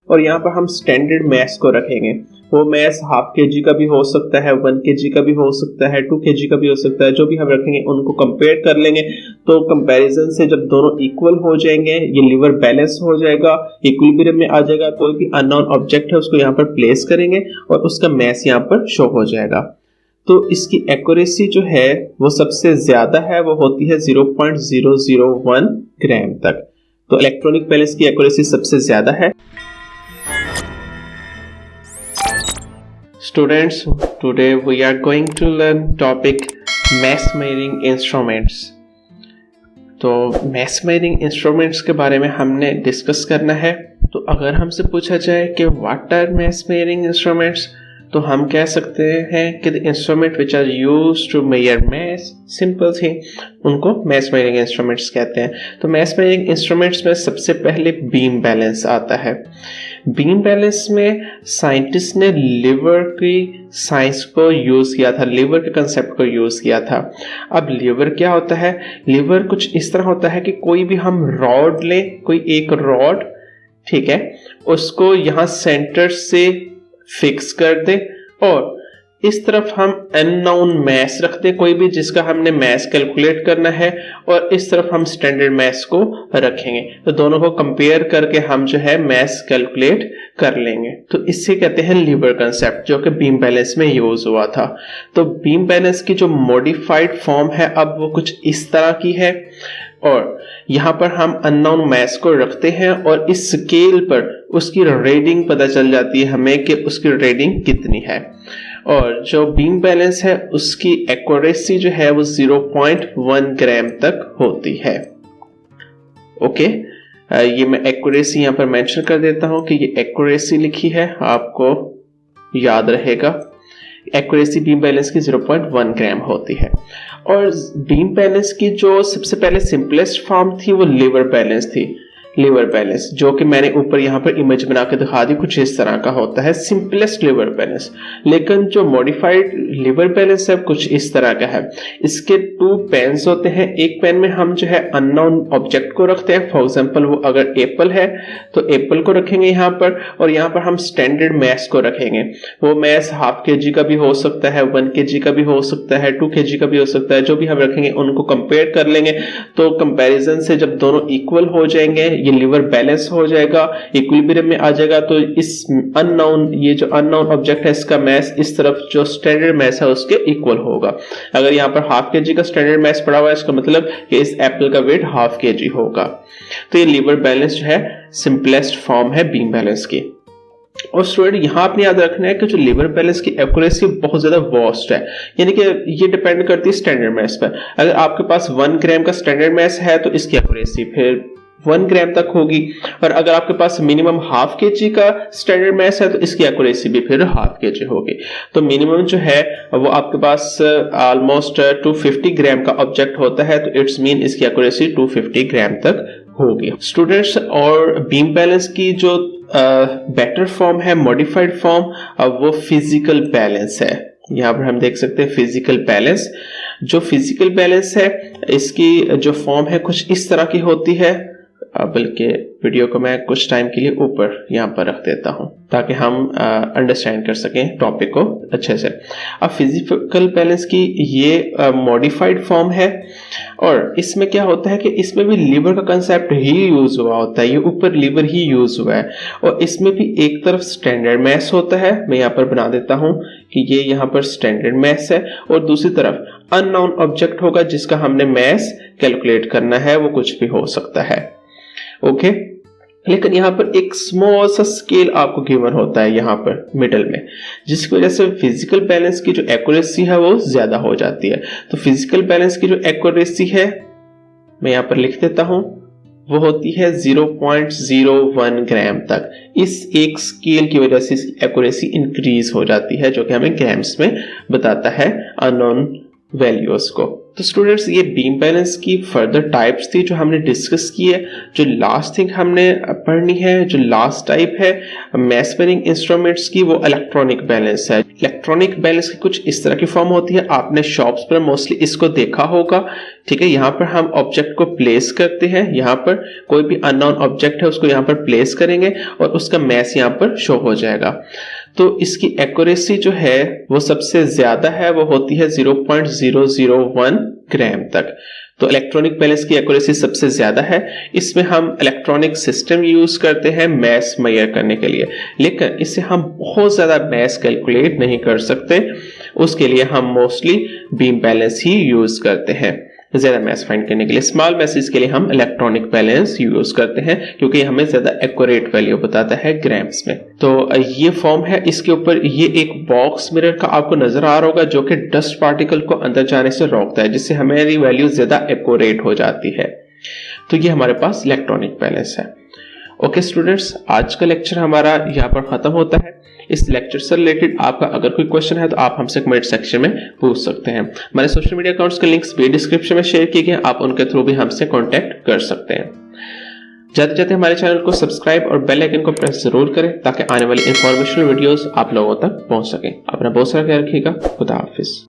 और यहाँ पर हम स्टैंडर्ड मैस को रखेंगे। वो मैस हाफ kg का भी हो सकता है, 1 kg का भी हो सकता है, 2 kg का भी हो सकता है। जो भी हम रखेंगे उनको कंपेयर कर लेंगे, तो कंपैरिजन से जब दोनों इक्वल हो जाएंगे ये लीवर बैलेंस हो जाएगा, इक्विलिब्रियम में आ जाएगा। कोई भी अननोन ऑब्जेक्ट है उसको यहाँ पर प्लेस करेंगे और उसका मैस यहाँ पर शो हो जाएगा। तो इसकी एक्यूरेसी जो है वो सबसे ज्यादा है, वो होती है 0.001 ग्राम तक। तो इलेक्ट्रॉनिक बैलेंस की एक्यूरेसी सबसे ज्यादा है। Students, today we are going to learn topic mass measuring instruments। तो mass measuring instruments के बारे में हमने डिस्कस करना है। तो अगर हमसे पूछा जाए कि what are mass measuring instruments, तो हम कह सकते हैं कि the instrument which are used to measure mass, simple थी, उनको mass measuring instruments कहते हैं। तो mass measuring instruments में सबसे पहले बीम बैलेंस आता है। बीम बैलेंस में साइंटिस्ट ने लीवर की साइंस को यूज किया था, लीवर के कंसेप्ट को यूज किया था। अब लीवर क्या होता है? लीवर कुछ इस तरह होता है कि कोई भी हम रॉड लें, कोई एक रॉड, ठीक है, उसको यहाँ सेंटर से फिक्स कर दें और इस तरफ हम अननोन मैस रख दें, कोई भी जिसका हमने मैस कैलकुलेट करना है, और इस तरफ हम स्टैंडर्ड मैस को रखेंगे। तो दोनों को कंपेयर करके हम जो है मैस कैलकुलेट कर लेंगे। तो इससे कहते हैं लीवर कंसेप्ट, जो कि बीम बैलेंस में यूज हुआ था। तो बीम बैलेंस की जो मॉडिफाइड फॉर्म है अब वो कुछ इस तरह की है, और यहाँ पर हम अननोन मैस को रखते हैं और इस स्केल पर उसकी रीडिंग पता चल जाती है हमें कि उसकी रीडिंग कितनी है। और जो बीम बैलेंस है उसकी एक्यूरेसी जो है वो 0.1 ग्राम तक होती है। ओके, ये मैं एक्यूरेसी यहाँ पर मेंशन कर देता हूं कि ये एक्यूरेसी लिखी है, आपको याद रहेगा। एक्यूरेसी बीम बैलेंस की 0.1 ग्राम होती है। और बीम बैलेंस की जो सबसे पहले सिंपलेस्ट फॉर्म थी वो लीवर बैलेंस थी। लीवर बैलेंस जो कि मैंने ऊपर यहाँ पर इमेज बना के दिखा दी, कुछ इस तरह का होता है सिंपलेस्ट लीवर बैलेंस। लेकिन जो मॉडिफाइड लीवर बैलेंस है कुछ इस तरह का है। इसके 2 पेन्स होते हैं। एक पेन में हम जो है अननोन ऑब्जेक्ट को रखते हैं, फॉर एग्जांपल वो अगर एप्पल है तो एप्पल को रखेंगे यहाँ पर, और यहाँ पर हम स्टैंडर्ड मैस को रखेंगे। वो मैस हाफ kg का भी हो सकता है, 1 kg का भी हो सकता है, 2 kg का भी हो सकता है। जो भी हम रखेंगे उनको कंपेयर कर लेंगे, तो कंपैरिजन से जब दोनों इक्वल हो जाएंगे ये लीवर बैलेंस हो जाएगा, इक्विलिब्रियम में आ जाएगा। तो इस अननोन, ये जो अननोन ऑब्जेक्ट है इसका मैस इस तरफ जो स्टैंडर्ड मैस है उसके इक्वल होगा। अगर यहाँ पर हाफ kg का स्टैंडर्ड मैस पड़ा हुआ है इसका मतलब कि इस एप्पल का वेट हाफ kg होगा। तो ये लीवर बैलेंस जो है सिंपलेस्ट फॉर्म है बीम बैलेंस की। और स्टूडेंट यहाँ आपने याद रखना है कि जो लीवर बैलेंस की एक्यूरेसी बहुत ज्यादा वास्ट है, यानी कि ये डिपेंड करती है स्टैंडर्ड मैस पर। अगर आपके पास 1 ग्राम का स्टैंडर्ड मैस है तो इसकी एक्यूरेसी फिर 1 ग्राम तक होगी, और अगर आपके पास मिनिमम हाफ kg का स्टैंडर्ड मैस है तो इसकी एक्यूरेसी भी फिर हाफ kg होगी। तो मिनिमम जो है वो आपके पास ऑलमोस्ट 250 ग्राम का ऑब्जेक्ट होता है, तो इट्स मीन इसकी एक्यूरेसी 250 ग्राम तक होगी। स्टूडेंट्स, और बीम बैलेंस की जो बेटर फॉर्म है, मॉडिफाइड फॉर्म, वो फिजिकल बैलेंस है। यहाँ पर हम देख सकते हैं फिजिकल बैलेंस। जो फिजिकल बैलेंस है इसकी जो फॉर्म है कुछ इस तरह की होती है, बल्कि वीडियो को मैं कुछ टाइम के लिए ऊपर यहाँ पर रख देता हूँ ताकि हम अंडरस्टैंड कर सकें टॉपिक को अच्छे से। अब फिजिकल बैलेंस की ये मॉडिफाइड फॉर्म है, और इसमें क्या होता है कि इसमें भी लीवर का कंसेप्ट ही यूज हुआ होता है, ये ऊपर लीवर ही यूज हुआ है। और इसमें भी एक तरफ स्टैंडर्ड मैस होता है, मैं यहाँ पर बना देता हूँ कि ये यहाँ पर स्टैंडर्ड मैस है, और दूसरी तरफ अननोन ऑब्जेक्ट होगा जिसका हमने मैस कैलकुलेट करना है, वो कुछ भी हो सकता है। ओके, लेकिन यहाँ पर एक स्मॉल सा स्केल आपको गिवन होता है यहाँ पर मिडल में, जिसकी वजह से फिजिकल बैलेंस की जो एक्यूरेसी है वो ज्यादा हो जाती है। तो फिजिकल बैलेंस की जो एक्यूरेसी है मैं यहाँ पर लिख देता हूं, वो होती है 0.01 ग्राम तक। इस एक स्केल की वजह से इसकी एक्यूरेसी इंक्रीज हो जाती है, जो कि हमें ग्राम्स में बताता है अननोन वैल्यूज को। तो स्टूडेंट्स ये बीम बैलेंस की फर्दर टाइप्स थी जो हमने डिस्कस की है। जो लास्ट थिंग हमने पढ़नी है, जो लास्ट टाइप है मेजरिंग इंस्ट्रूमेंट्स की, वो इलेक्ट्रॉनिक बैलेंस है। इलेक्ट्रॉनिक बैलेंस की कुछ इस तरह की फॉर्म होती है, आपने शॉप्स पर मोस्टली इसको देखा होगा। ठीक है, यहाँ पर हम ऑब्जेक्ट को प्लेस करते हैं, यहाँ पर कोई भी अननोन ऑब्जेक्ट है उसको यहाँ पर प्लेस करेंगे और उसका मैस यहाँ पर शो हो जाएगा। तो इसकी एक्यूरेसी जो है वो सबसे ज्यादा है, वो होती है 0.001 ग्राम तक। तो इलेक्ट्रॉनिक बैलेंस की एक्यूरेसी सबसे ज्यादा है। इसमें हम इलेक्ट्रॉनिक सिस्टम यूज करते हैं मैस मेजर करने के लिए, लेकिन इससे हम बहुत ज्यादा मैस कैलकुलेट नहीं कर सकते। उसके लिए हम मोस्टली बीम बैलेंस ही यूज करते हैं ज्यादा मैस फाइंड करने के लिए। स्मॉल मैसेज के लिए हम इलेक्ट्रॉनिक बैलेंस यूज करते हैं क्योंकि हमें ज्यादा एक्यूरेट वैल्यू बताता है ग्राम्स में। तो ये फॉर्म है, इसके ऊपर ये एक बॉक्स मिरर का आपको नजर आ रहा होगा जो कि डस्ट पार्टिकल को अंदर जाने से रोकता है, जिससे हमारी वैल्यू ज्यादा एक्यूरेट हो जाती है। तो ये हमारे पास इलेक्ट्रॉनिक बैलेंस है। ओके स्टूडेंट्स, आज का लेक्चर हमारा यहाँ पर खत्म होता है। इस लेक्चर से रिलेटेड आपका अगर कोई क्वेश्चन है तो आप हमसे कमेंट सेक्शन में पूछ सकते हैं। हमारे सोशल मीडिया अकाउंट्स के लिंक्स भी डिस्क्रिप्शन में शेयर किए गए, आप उनके थ्रू भी हमसे कांटेक्ट कर सकते हैं। जाते जाते हमारे चैनल को सब्सक्राइब और बेल आइकन को प्रेस जरूर करें ताकि आने वाली इंफॉर्मेशनल वीडियोस आप लोगों तक पहुंच सके। अपना बहुत सारा ख्याल रखिएगा। खुदा हाफिज।